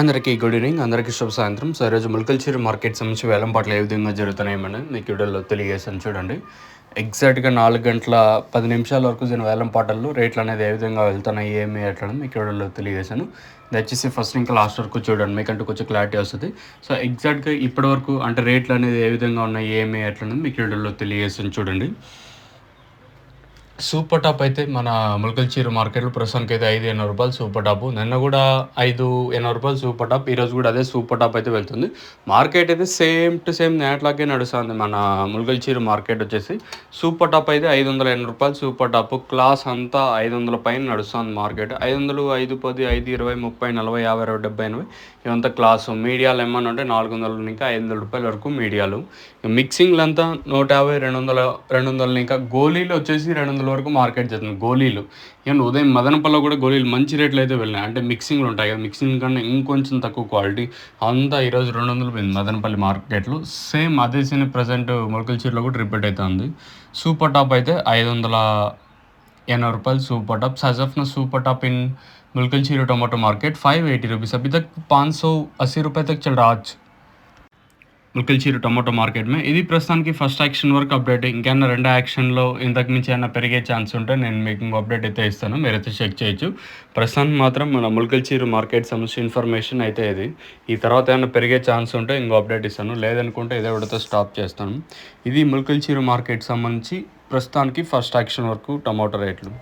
అందరికీ good evening. అందరికీ శుభ సాయంత్రం. సో ఈరోజు ములకల్చూరు మార్కెట్ సంబంధించి వేలం పాటలు ఏ విధంగా జరుగుతున్నాయని మీకు వీడియోలో తెలియజేశాను చూడండి. ఎగ్జాక్ట్గా 4 గంటల 10 నిమిషాల వరకు దీని వేలం పాటల్లో రేట్లు అనేది ఏ విధంగా వెళ్తున్నాయి ఏమి ఎట్లా మీకు వీడియోలో తెలియజేశాను. దయచేసి ఫస్ట్ ఇంకా లాస్ట్ వరకు చూడండి, మీకంటూ కొంచెం క్లారిటీ వస్తుంది. సో ఎగ్జాక్ట్గా ఇప్పటి వరకు అంటే రేట్లు అనేది ఏ విధంగా ఉన్నాయి ఏమి ఎట్లా మీకు వీడియోలో తెలియజేశాను చూడండి. సూపర్ టాప్ అయితే మన ములకల్చూరు మార్కెట్లో ప్రస్తుతానికి అయితే 580 రూపాయలు సూపర్ టాప్. నిన్న కూడా 580 రూపాయలు సూపర్ టాప్. ఈరోజు కూడా అదే సూపర్ టాప్ అయితే వెళ్తుంది. మార్కెట్ అయితే సేమ్ టు సేమ్ నేట్లాగే నడుస్తుంది. మన ములకల్చూరు మార్కెట్ వచ్చేసి సూపర్ టాప్ అయితే 580 రూపాయలు సూపర్ టాప్. క్లాస్ అంతా 500 పైన నడుస్తుంది మార్కెట్. 500, 510, 520, 30, 40, 50, 60, 70, 80 ఇవంతా క్లాసు. మీడియాలు ఏమన్నా ఉంటే 400 ఇంకా 500 రూపాయల వరకు మీడియాలు. మిక్సింగ్లు అంతా 150, 200 ఇంకా గోళీలు వచ్చేసి 200 వరకు మార్కెట్ చేస్తుంది. గోళీలు ఈవెన్ ఉదయం మదనపల్లిలో కూడా గోళీలు మంచి రేట్లు అయితే వెళ్ళినాయి. అంటే మిక్సింగ్లు ఉంటాయి కదా, మిక్సింగ్ కన్నా ఇంకొంచెం తక్కువ క్వాలిటీ అంతా ఈరోజు 200 పోయింది మదనపల్లి మార్కెట్లో. సేమ్ అదే సీన్ ప్రజెంట్ ములకల్చూరులో కూడా రిపీట్ అవుతుంది. సూపర్ టాప్ అయితే 580 రూపాయలు సూपर top. सजफना super top in मुलकलचीरू tomato market 580 rupees. अभी तक 580 रुपये तक चल रहा आज ములకల్చూరు టమాటో మార్కెట్ మే. ఇది ప్రస్తుతానికి ఫస్ట్ యాక్షన్ వరకు అప్డేట్. ఇంకేమన్నా రెండో యాక్షన్లో ఇంతకు మించి ఏమైనా పెరిగే ఛాన్స్ ఉంటే నేను మీకు ఇంకో అప్డేట్ అయితే ఇస్తాను, మీరైతే చెక్ చేయొచ్చు. ప్రస్తుతానికి మాత్రం మన ములకల్చూరు మార్కెట్ సంబంధించిన ఇన్ఫర్మేషన్ అయితే ఇది. ఈ తర్వాత ఏమైనా పెరిగే ఛాన్స్ ఉంటే ఇంకో అప్డేట్ ఇస్తాను, లేదనుకుంటే ఇదే విడతో స్టాప్ చేస్తాను. ఇది ములకల్చూరు మార్కెట్ సంబంధించి ప్రస్తుతానికి ఫస్ట్ యాక్షన్ వరకు టమాటో రేట్లు.